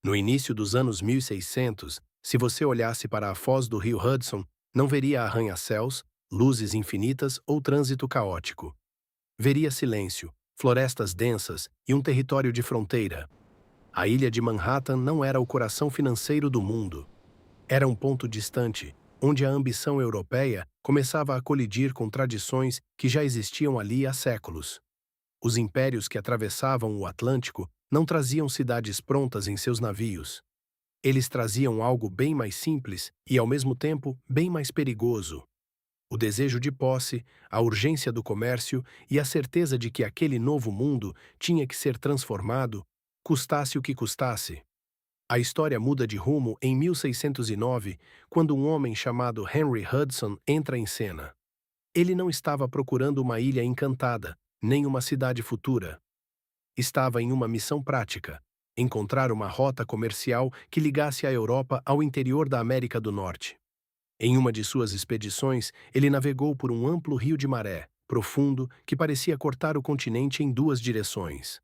No início dos anos 1600, se você olhasse para a foz do rio Hudson, não veria arranha-céus, luzes infinitas ou trânsito caótico. Veria silêncio, florestas densas e um território de fronteira. A ilha de Manhattan não era o coração financeiro do mundo. Era um ponto distante, onde a ambição europeia começava a colidir com tradições que já existiam ali há séculos. Os impérios que atravessavam o Atlântico não traziam cidades prontas em seus navios. Eles traziam algo bem mais simples e, ao mesmo tempo, bem mais perigoso. O desejo de posse, a urgência do comércio e a certeza de que aquele novo mundo tinha que ser transformado, custasse o que custasse. A história muda de rumo em 1609, quando um homem chamado Henry Hudson entra em cena. Ele não estava procurando uma ilha encantada, nem uma cidade futura. Estava em uma missão prática: encontrar uma rota comercial que ligasse a Europa ao interior da América do Norte. Em uma de suas expedições, ele navegou por um amplo rio de maré, profundo, que parecia cortar o continente em duas direções.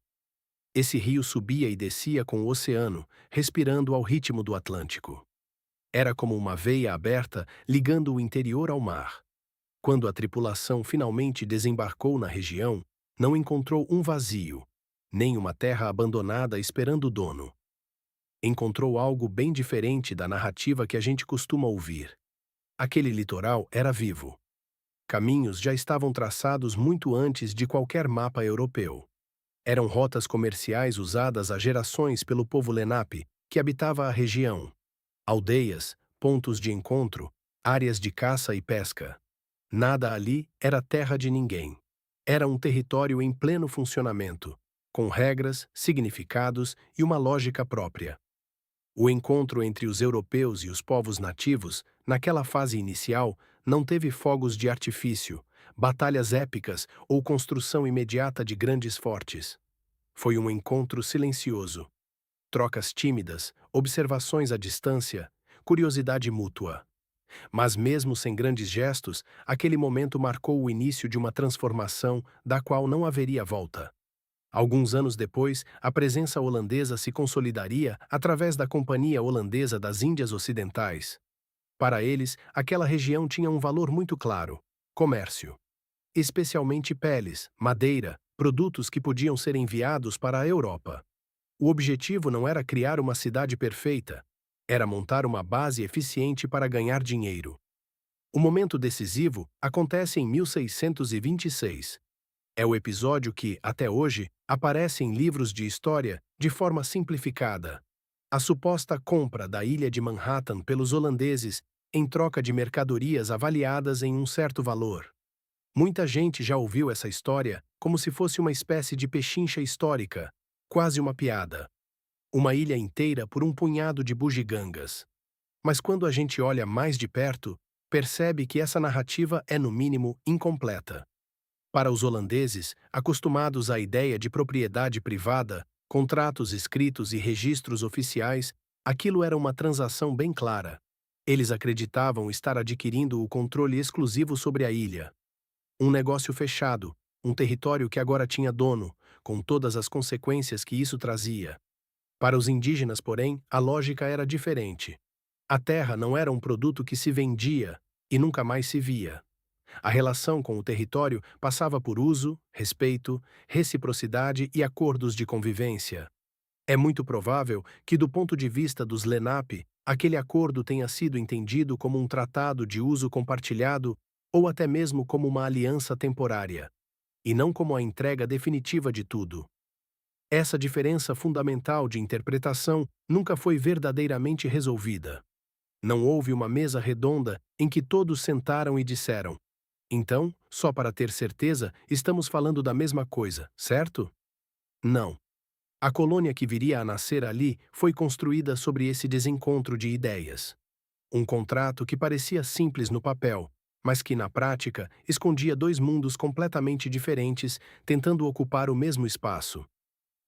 Esse rio subia e descia com o oceano, respirando ao ritmo do Atlântico. Era como uma veia aberta ligando o interior ao mar. Quando a tripulação finalmente desembarcou na região, não encontrou um vazio, nem uma terra abandonada esperando o dono. Encontrou algo bem diferente da narrativa que a gente costuma ouvir. Aquele litoral era vivo. Caminhos já estavam traçados muito antes de qualquer mapa europeu. Eram rotas comerciais usadas há gerações pelo povo Lenape, que habitava a região. Aldeias, pontos de encontro, áreas de caça e pesca. Nada ali era terra de ninguém. Era um território em pleno funcionamento, com regras, significados e uma lógica própria. O encontro entre os europeus e os povos nativos, naquela fase inicial, não teve fogos de artifício, batalhas épicas ou construção imediata de grandes fortes. Foi um encontro silencioso. Trocas tímidas, observações à distância, curiosidade mútua. Mas mesmo sem grandes gestos, aquele momento marcou o início de uma transformação da qual não haveria volta. Alguns anos depois, a presença holandesa se consolidaria através da Companhia Holandesa das Índias Ocidentais. Para eles, aquela região tinha um valor muito claro: comércio. Especialmente peles, madeira, produtos que podiam ser enviados para a Europa. O objetivo não era criar uma cidade perfeita, era montar uma base eficiente para ganhar dinheiro. O momento decisivo acontece em 1626. É o episódio que, até hoje, aparece em livros de história de forma simplificada. A suposta compra da ilha de Manhattan pelos holandeses em troca de mercadorias avaliadas em um certo valor. Muita gente já ouviu essa história como se fosse uma espécie de pechincha histórica, quase uma piada. Uma ilha inteira por um punhado de bugigangas. Mas quando a gente olha mais de perto, percebe que essa narrativa é, no mínimo, incompleta. Para os holandeses, acostumados à ideia de propriedade privada, contratos escritos e registros oficiais, aquilo era uma transação bem clara. Eles acreditavam estar adquirindo o controle exclusivo sobre a ilha. Um negócio fechado, um território que agora tinha dono, com todas as consequências que isso trazia. Para os indígenas, porém, a lógica era diferente. A terra não era um produto que se vendia e nunca mais se via. A relação com o território passava por uso, respeito, reciprocidade e acordos de convivência. É muito provável que, do ponto de vista dos Lenape, aquele acordo tenha sido entendido como um tratado de uso compartilhado ou até mesmo como uma aliança temporária, e não como a entrega definitiva de tudo. Essa diferença fundamental de interpretação nunca foi verdadeiramente resolvida. Não houve uma mesa redonda em que todos sentaram e disseram: então, só para ter certeza, estamos falando da mesma coisa, certo? Não. A colônia que viria a nascer ali foi construída sobre esse desencontro de ideias. Um contrato que parecia simples no papel, mas que, na prática, escondia dois mundos completamente diferentes, tentando ocupar o mesmo espaço.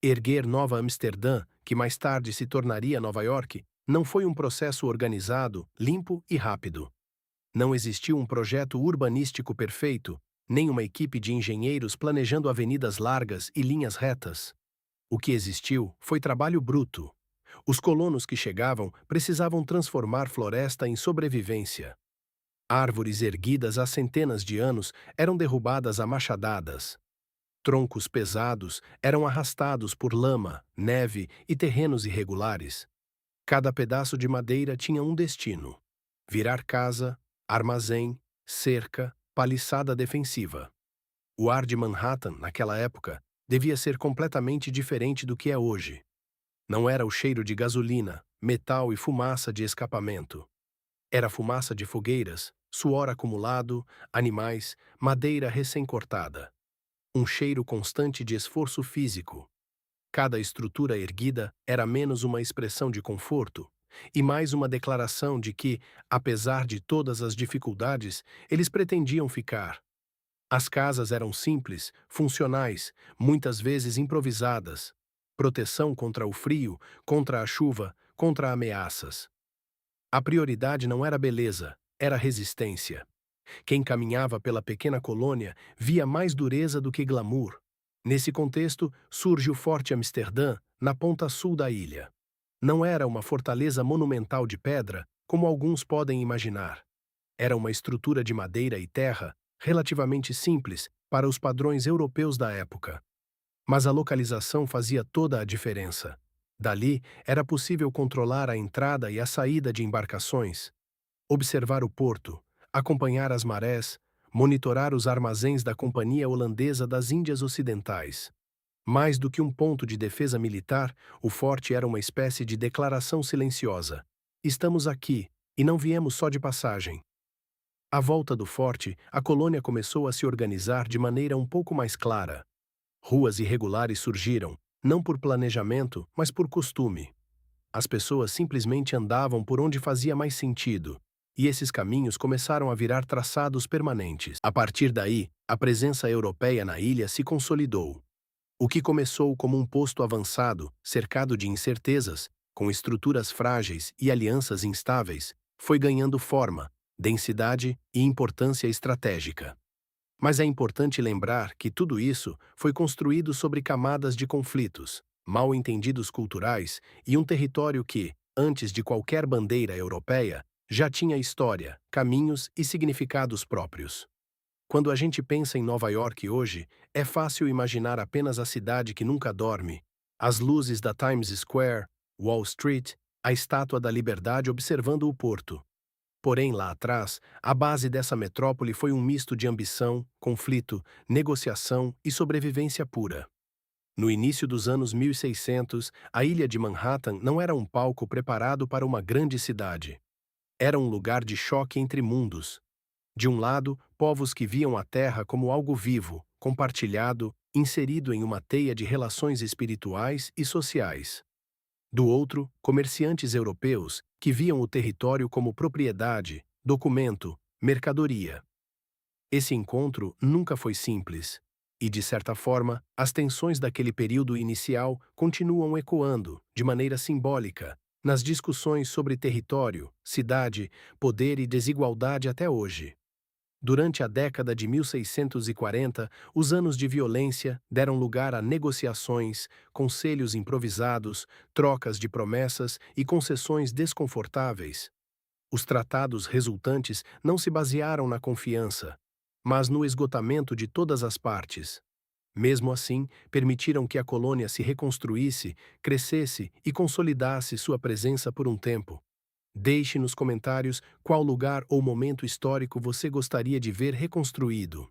Erguer Nova Amsterdã, que mais tarde se tornaria Nova York, não foi um processo organizado, limpo e rápido. Não existiu um projeto urbanístico perfeito, nem uma equipe de engenheiros planejando avenidas largas e linhas retas. O que existiu foi trabalho bruto. Os colonos que chegavam precisavam transformar floresta em sobrevivência. Árvores erguidas há centenas de anos eram derrubadas a machadadas. Troncos pesados eram arrastados por lama, neve e terrenos irregulares. Cada pedaço de madeira tinha um destino: virar casa, armazém, cerca, paliçada defensiva. O ar de Manhattan, naquela época, devia ser completamente diferente do que é hoje. Não era o cheiro de gasolina, metal e fumaça de escapamento. Era fumaça de fogueiras, suor acumulado, animais, madeira recém-cortada. Um cheiro constante de esforço físico. Cada estrutura erguida era menos uma expressão de conforto e mais uma declaração de que, apesar de todas as dificuldades, eles pretendiam ficar. As casas eram simples, funcionais, muitas vezes improvisadas. Proteção contra o frio, contra a chuva, contra ameaças. A prioridade não era beleza, era resistência. Quem caminhava pela pequena colônia via mais dureza do que glamour. Nesse contexto, surge o Forte Amsterdã, na ponta sul da ilha. Não era uma fortaleza monumental de pedra, como alguns podem imaginar. Era uma estrutura de madeira e terra, relativamente simples para os padrões europeus da época. Mas a localização fazia toda a diferença. Dali, era possível controlar a entrada e a saída de embarcações, observar o porto, acompanhar as marés, monitorar os armazéns da Companhia Holandesa das Índias Ocidentais. Mais do que um ponto de defesa militar, o forte era uma espécie de declaração silenciosa. Estamos aqui, e não viemos só de passagem. À volta do forte, a colônia começou a se organizar de maneira um pouco mais clara. Ruas irregulares surgiram, não por planejamento, mas por costume. As pessoas simplesmente andavam por onde fazia mais sentido, e esses caminhos começaram a virar traçados permanentes. A partir daí, a presença europeia na ilha se consolidou. O que começou como um posto avançado, cercado de incertezas, com estruturas frágeis e alianças instáveis, foi ganhando forma, densidade e importância estratégica. Mas é importante lembrar que tudo isso foi construído sobre camadas de conflitos, mal-entendidos culturais e um território que, antes de qualquer bandeira europeia, já tinha história, caminhos e significados próprios. Quando a gente pensa em Nova York hoje, é fácil imaginar apenas a cidade que nunca dorme, as luzes da Times Square, Wall Street, a Estátua da Liberdade observando o porto. Porém, lá atrás, a base dessa metrópole foi um misto de ambição, conflito, negociação e sobrevivência pura. No início dos anos 1600, a ilha de Manhattan não era um palco preparado para uma grande cidade. Era um lugar de choque entre mundos. De um lado, povos que viam a Terra como algo vivo, compartilhado, inserido em uma teia de relações espirituais e sociais. Do outro, comerciantes europeus, que viam o território como propriedade, documento, mercadoria. Esse encontro nunca foi simples. E, de certa forma, as tensões daquele período inicial continuam ecoando, de maneira simbólica, nas discussões sobre território, cidade, poder e desigualdade até hoje. Durante a década de 1640, os anos de violência deram lugar a negociações, conselhos improvisados, trocas de promessas e concessões desconfortáveis. Os tratados resultantes não se basearam na confiança, mas no esgotamento de todas as partes. Mesmo assim, permitiram que a colônia se reconstruísse, crescesse e consolidasse sua presença por um tempo. Deixe nos comentários qual lugar ou momento histórico você gostaria de ver reconstruído.